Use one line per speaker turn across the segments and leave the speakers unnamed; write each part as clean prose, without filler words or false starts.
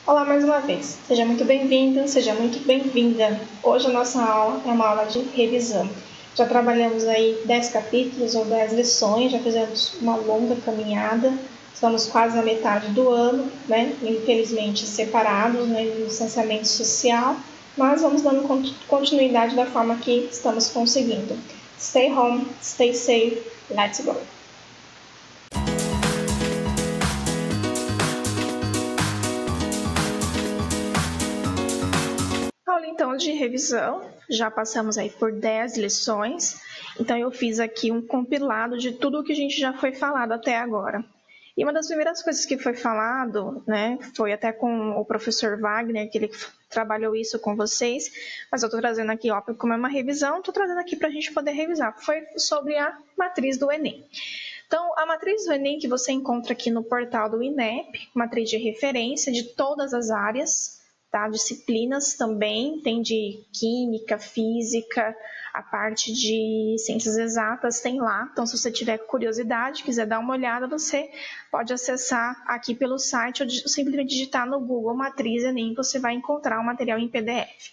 Olá mais uma vez, seja muito bem-vindo, seja muito bem-vinda. Hoje a nossa aula é uma aula de revisão. Já trabalhamos aí 10 capítulos ou 10 lições, já fizemos uma longa caminhada, estamos quase na metade do ano, né? Infelizmente separados, né, no distanciamento social, mas vamos dando continuidade da forma que estamos conseguindo. Stay home, stay safe, let's go! Aula então de revisão, já passamos aí por 10 lições, então eu fiz aqui um compilado de tudo o que a gente já foi falado até agora. E uma das primeiras coisas que foi falado, né, foi até com o professor Wagner, que ele trabalhou isso com vocês, mas eu estou trazendo aqui, ó, como é uma revisão, estou trazendo aqui para a gente poder revisar, foi sobre a matriz do Enem. Então, a matriz do Enem que você encontra aqui no portal do INEP, matriz de referência de todas as áreas, tá? Disciplinas também, tem de química, física, a parte de ciências exatas tem lá. Então, se você tiver curiosidade, quiser dar uma olhada, você pode acessar aqui pelo site ou simplesmente digitar no Google Matriz Enem, você vai encontrar o material em PDF.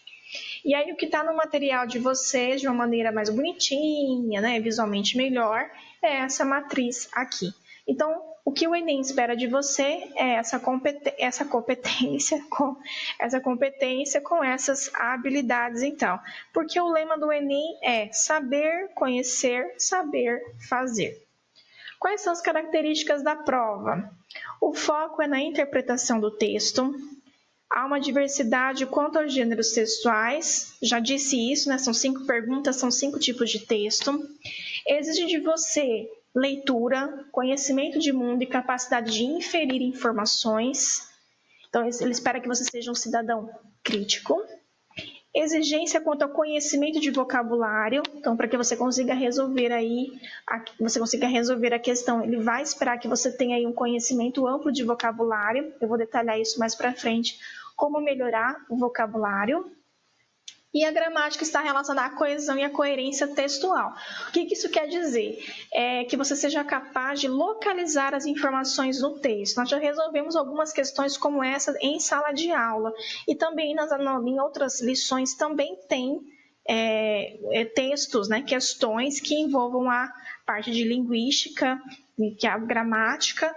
E aí, o que está no material de vocês, de uma maneira mais bonitinha, né, visualmente melhor, é essa matriz aqui. Então, o que o Enem espera de você é essa competência com essas habilidades, então. Porque o lema do Enem é saber, conhecer, saber, fazer. Quais são as características da prova? O foco é na interpretação do texto. Há uma diversidade quanto aos gêneros textuais, já disse isso, né? São 5 perguntas, são 5 tipos de texto. Exige de você leitura, conhecimento de mundo e capacidade de inferir informações. Então, ele espera que você seja um cidadão crítico. Exigência quanto ao conhecimento de vocabulário, então para que você consiga resolver a questão, ele vai esperar que você tenha aí um conhecimento amplo de vocabulário. Eu vou detalhar isso mais para frente, como melhorar o vocabulário. E a gramática está relacionada à coesão e à coerência textual. O que isso quer dizer? É que você seja capaz de localizar as informações no texto. Nós já resolvemos algumas questões como essa em sala de aula. E também em outras lições também tem textos, né, questões que envolvam a parte de linguística, que é a gramática,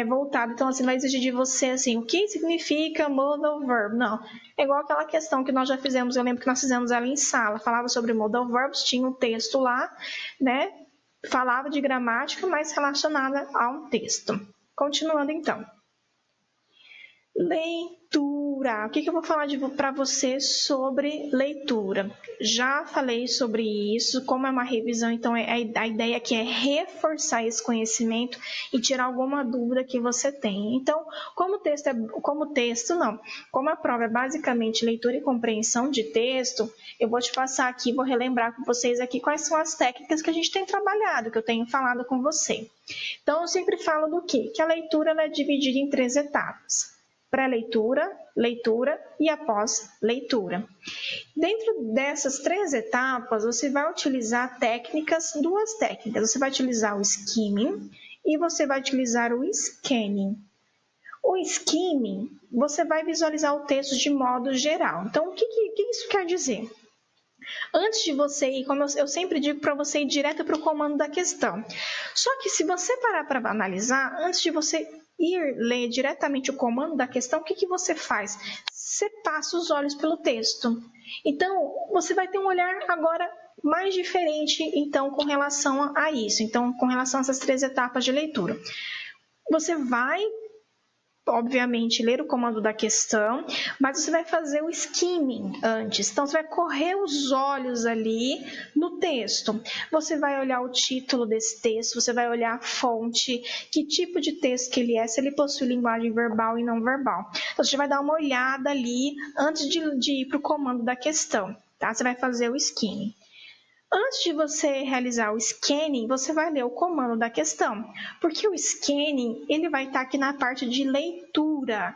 voltado, então assim, vai exigir de você assim, o que significa modal verb? Não, é igual aquela questão que nós já fizemos, eu lembro que nós fizemos ela em sala, falava sobre modal verbs, tinha um texto lá, né, falava de gramática, mas relacionada a um texto. Continuando então. Leitura. O que eu vou falar para você sobre leitura? Já falei sobre isso, como é uma revisão, então a ideia aqui é reforçar esse conhecimento e tirar alguma dúvida que você tem. Então, como a prova é basicamente leitura e compreensão de texto, eu vou te passar aqui, vou relembrar com vocês aqui quais são as técnicas que a gente tem trabalhado, que eu tenho falado com você. Então, eu sempre falo do quê? Que a leitura ela é dividida em 3 etapas. Pré-leitura, leitura e após-leitura. Dentro dessas 3 etapas, você vai utilizar duas técnicas. Você vai utilizar o skimming e você vai utilizar o scanning. O skimming, você vai visualizar o texto de modo geral. Então, o que isso quer dizer? Antes de você ir, como eu sempre digo para você ir direto para o comando da questão. Só que se você parar para analisar, antes de você ir ler diretamente o comando da questão, o que você faz? Você passa os olhos pelo texto. Então, você vai ter um olhar agora mais diferente, então, com relação a isso. Então, com relação a essas 3 etapas de leitura. Você vai, obviamente, ler o comando da questão, mas você vai fazer o skimming antes. Então, você vai correr os olhos ali no texto. Você vai olhar o título desse texto, você vai olhar a fonte, que tipo de texto que ele é, se ele possui linguagem verbal e não verbal. Então, você vai dar uma olhada ali antes de ir para o comando da questão, tá? Você vai fazer o skimming. Antes de você realizar o scanning, você vai ler o comando da questão, porque o scanning ele vai estar aqui na parte de leitura.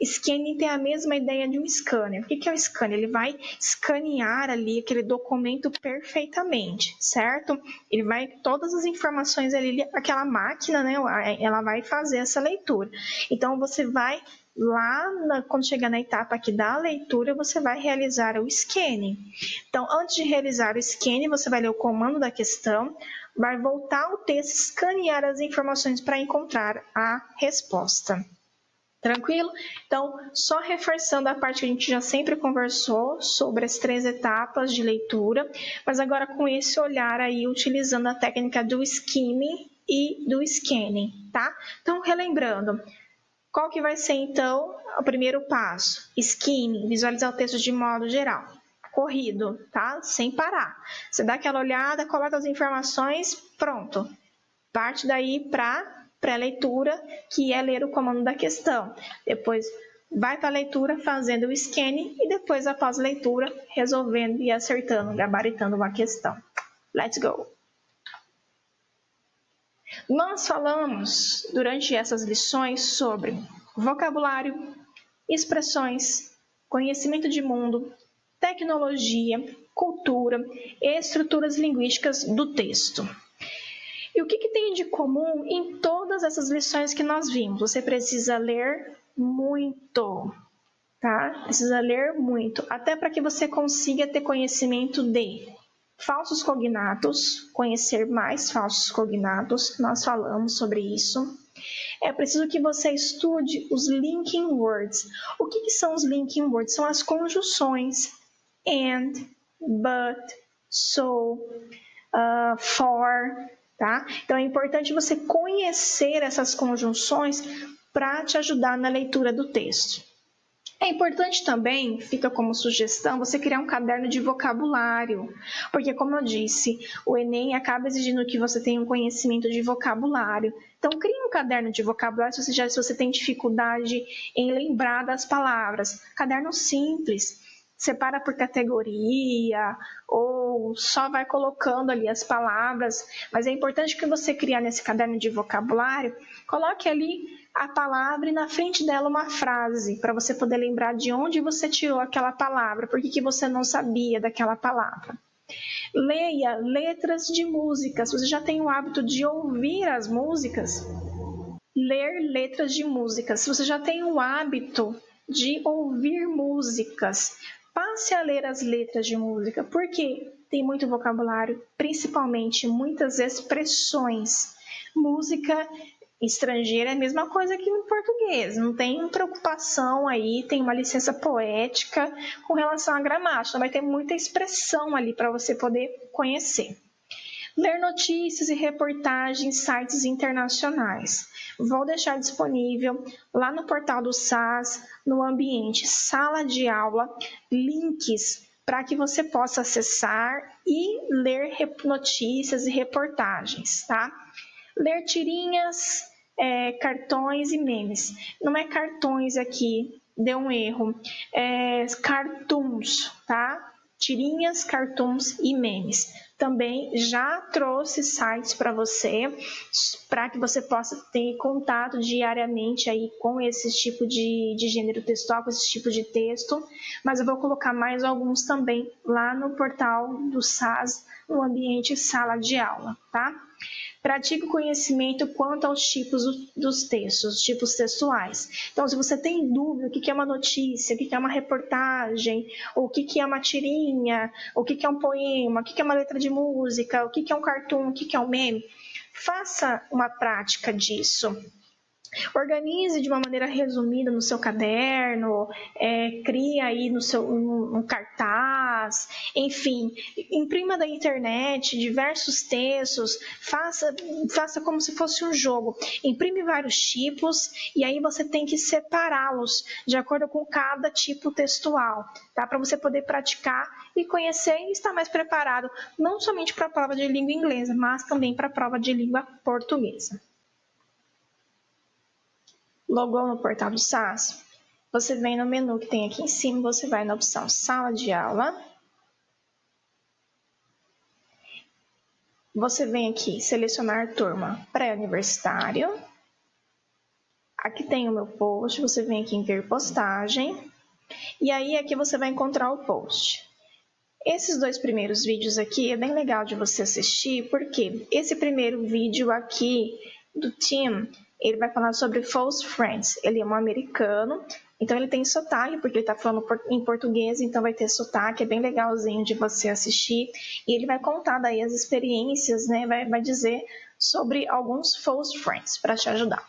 Scanning tem a mesma ideia de um scanner. O que é o scanner? Ele vai escanear ali aquele documento perfeitamente, certo? Ele vai, todas as informações ali, aquela máquina, né, ela vai fazer essa leitura. Então, você vai quando chegar na etapa aqui da leitura, você vai realizar o scanning. Então, antes de realizar o scanning, você vai ler o comando da questão, vai voltar ao texto, escanear as informações para encontrar a resposta. Tranquilo? Então, só reforçando a parte que a gente já sempre conversou sobre as 3 etapas de leitura, mas agora com esse olhar aí, utilizando a técnica do skimming e do scanning, tá? Então, relembrando, qual que vai ser, então, o primeiro passo? Skimming, visualizar o texto de modo geral. Corrido, tá? Sem parar. Você dá aquela olhada, coloca as informações, pronto. Parte daí para pré-leitura, que é ler o comando da questão. Depois vai para a leitura fazendo o scanning e depois, após a leitura, resolvendo e acertando, gabaritando uma questão. Let's go! Nós falamos durante essas lições sobre vocabulário, expressões, conhecimento de mundo, tecnologia, cultura e estruturas linguísticas do texto. E o que tem de comum em todas essas lições que nós vimos? Você precisa ler muito, tá? Precisa ler muito, até para que você consiga ter conhecimento de falsos cognatos, conhecer mais falsos cognatos, nós falamos sobre isso. É preciso que você estude os linking words. O que são os linking words? São as conjunções and, but, so, for, tá? Então é importante você conhecer essas conjunções para te ajudar na leitura do texto. É importante também, fica como sugestão, você criar um caderno de vocabulário, porque como eu disse, o Enem acaba exigindo que você tenha um conhecimento de vocabulário. Então crie um caderno de vocabulário se você tem dificuldade em lembrar das palavras. Caderno simples, separa por categoria ou só vai colocando ali as palavras, mas é importante que você criar nesse caderno de vocabulário, coloque ali a palavra e na frente dela uma frase, para você poder lembrar de onde você tirou aquela palavra, por que você não sabia daquela palavra. Leia letras de músicas. Você já tem o hábito de ouvir as músicas? Ler letras de músicas. Se você já tem o hábito de ouvir músicas, passe a ler as letras de música, porque tem muito vocabulário, principalmente muitas expressões. Música estrangeira é a mesma coisa que em português, não tem preocupação aí, tem uma licença poética com relação à gramática, vai ter muita expressão ali para você poder conhecer. Ler notícias e reportagens em sites internacionais. Vou deixar disponível lá no portal do SAS, no ambiente sala de aula, links para que você possa acessar e ler notícias e reportagens, tá? Ler tirinhas, cartões e memes. Não é cartões aqui, deu um erro. É cartoons, tá? Tirinhas, cartoons e memes. Também já trouxe sites para você, para que você possa ter contato diariamente aí com esse tipo de gênero textual, com esse tipo de texto, mas eu vou colocar mais alguns também lá no portal do SAS, no ambiente sala de aula, tá? Pratique o conhecimento quanto aos tipos dos textos, os tipos textuais. Então, se você tem dúvida o que é uma notícia, o que é uma reportagem, o que é uma tirinha, o que é um poema, o que é uma letra de música, o que é um cartoon, o que é um meme, faça uma prática disso. Organize de uma maneira resumida no seu caderno, crie aí no seu um cartaz, enfim, imprima da internet diversos textos, faça como se fosse um jogo, imprime vários tipos e aí você tem que separá-los de acordo com cada tipo textual, tá? Para você poder praticar e conhecer e estar mais preparado, não somente para a prova de língua inglesa, mas também para a prova de língua portuguesa. Logou no portal do SAS, você vem no menu que tem aqui em cima, você vai na opção Sala de Aula. Você vem aqui selecionar turma pré-universitário. Aqui tem o meu post, você vem aqui em ver postagem. E aí aqui você vai encontrar o post. Esses 2 primeiros vídeos aqui é bem legal de você assistir, porque esse primeiro vídeo aqui do Tim ele vai falar sobre false friends. Ele é um americano, então ele tem sotaque, porque ele está falando em português, então vai ter sotaque, é bem legalzinho de você assistir. E ele vai contar daí as experiências, né? Vai dizer sobre alguns false friends para te ajudar.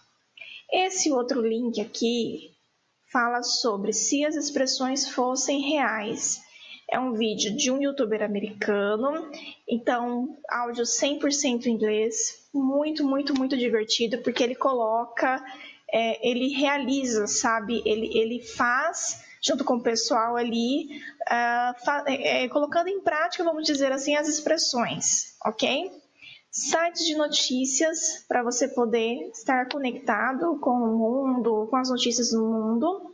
Esse outro link aqui fala sobre se as expressões fossem reais. É um vídeo de um youtuber americano, então áudio 100% inglês, muito, muito, muito divertido, porque ele coloca, ele realiza, sabe? Ele faz, junto com o pessoal ali, colocando em prática, vamos dizer assim, as expressões, ok? Sites de notícias para você poder estar conectado com o mundo, com as notícias do mundo.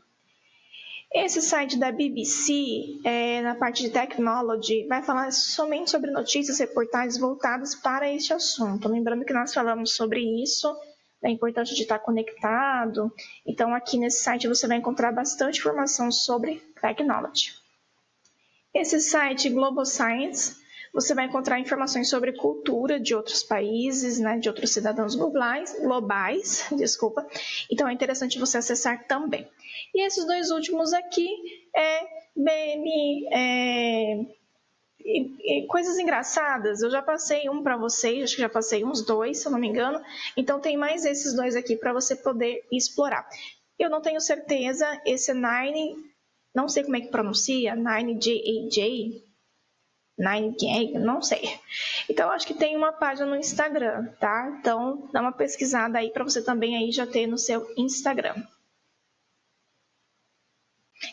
Esse site da BBC, na parte de technology, vai falar somente sobre notícias, reportagens voltadas para este assunto. Lembrando que nós falamos sobre isso, da importância de estar conectado. Então, aqui nesse site você vai encontrar bastante informação sobre technology. Esse site Global Science, você vai encontrar informações sobre cultura de outros países, né, de outros cidadãos globais, desculpa. Então é interessante você acessar também. E esses dois últimos aqui coisas engraçadas. Eu já passei um para vocês, acho que já passei uns dois, se eu não me engano. Então tem mais esses dois aqui para você poder explorar. Eu não tenho certeza, esse Nine, não sei como é que pronuncia, 9JAJ, não sei. Então, acho que tem uma página no Instagram, tá? Então, dá uma pesquisada aí para você também aí já ter no seu Instagram.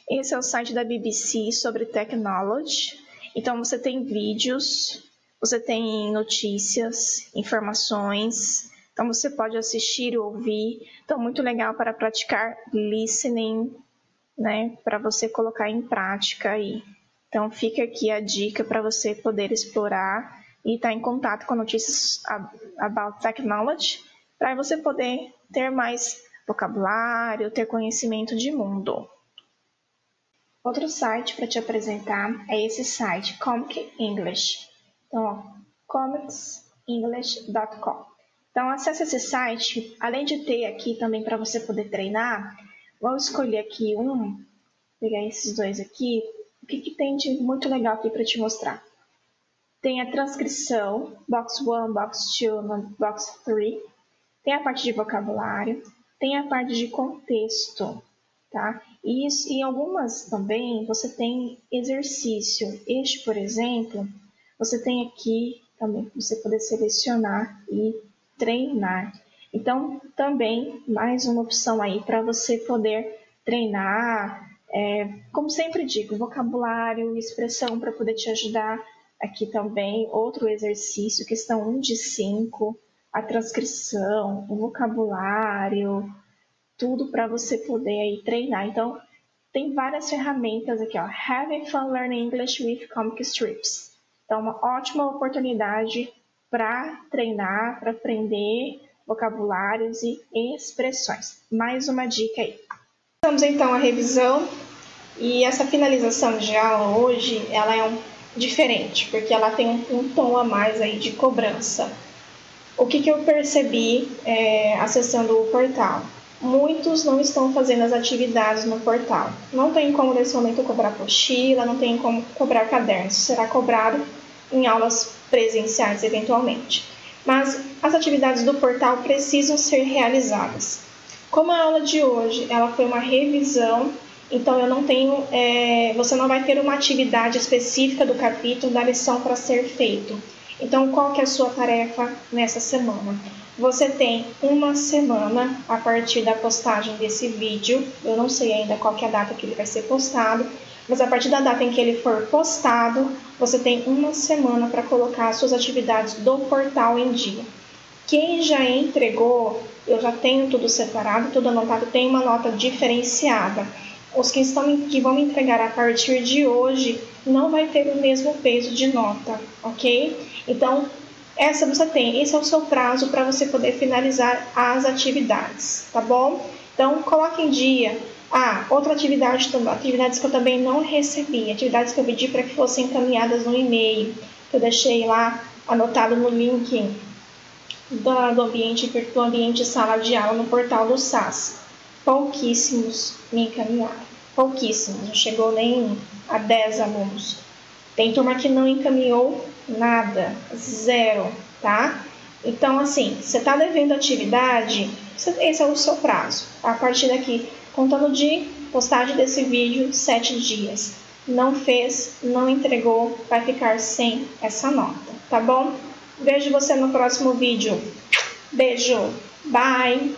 Esse é o site da BBC sobre technology. Então, você tem vídeos, você tem notícias, informações. Então, você pode assistir e ouvir. Então, muito legal para praticar listening, né? Para você colocar em prática aí. Então, fica aqui a dica para você poder explorar e estar em contato com notícias about technology, para você poder ter mais vocabulário, ter conhecimento de mundo. Outro site para te apresentar é esse site, Comic English. Então, comicsenglish.com. Então, acesse esse site. Além de ter aqui também para você poder treinar, vou escolher aqui pegar esses dois aqui. O que tem de muito legal aqui para te mostrar? Tem a transcrição, Box 1, Box 2, Box 3. Tem a parte de vocabulário, tem a parte de contexto, tá? E em algumas também você tem exercício. Este, por exemplo, você tem aqui também para você poder selecionar e treinar. Então, também mais uma opção aí para você poder treinar. Como sempre digo, vocabulário, expressão para poder te ajudar. Aqui também outro exercício, questão 1 de 5, a transcrição, o vocabulário, tudo para você poder aí treinar. Então, tem várias ferramentas aqui, ó. Having fun learning English with comic strips. Então, uma ótima oportunidade para treinar, para aprender vocabulários e expressões. Mais uma dica aí. Vamos então à revisão, e essa finalização de aula hoje, ela é diferente, porque ela tem um tom a mais aí de cobrança. O que eu percebi acessando o portal? Muitos não estão fazendo as atividades no portal. Não tem como nesse momento cobrar apostila, não tem como cobrar cadernos. Será cobrado em aulas presenciais eventualmente. Mas as atividades do portal precisam ser realizadas. Como a aula de hoje ela foi uma revisão, então eu não tenho, você não vai ter uma atividade específica do capítulo da lição para ser feito. Então, qual que é a sua tarefa nessa semana? Você tem uma semana a partir da postagem desse vídeo. Eu não sei ainda qual que é a data que ele vai ser postado, mas a partir da data em que ele for postado, você tem uma semana para colocar as suas atividades do portal em dia. Quem já entregou, eu já tenho tudo separado, tudo anotado, tem uma nota diferenciada. Os que vão entregar a partir de hoje não vai ter o mesmo peso de nota, ok? Então, esse é o seu prazo para você poder finalizar as atividades, tá bom? Então, coloque em dia. Outra atividades que eu também não recebi, atividades que eu pedi para que fossem encaminhadas no e-mail, que eu deixei lá anotado no link do ambiente sala de aula no portal do SAS. Pouquíssimos me encaminharam. Pouquíssimos, não chegou nem a 10 alunos. Tem turma que não encaminhou nada, 0, tá? Então, assim, você está devendo atividade, esse é o seu prazo. A partir daqui, contando de postagem desse vídeo, 7 dias. Não fez, não entregou, vai ficar sem essa nota, tá bom? Vejo você no próximo vídeo. Beijo, bye!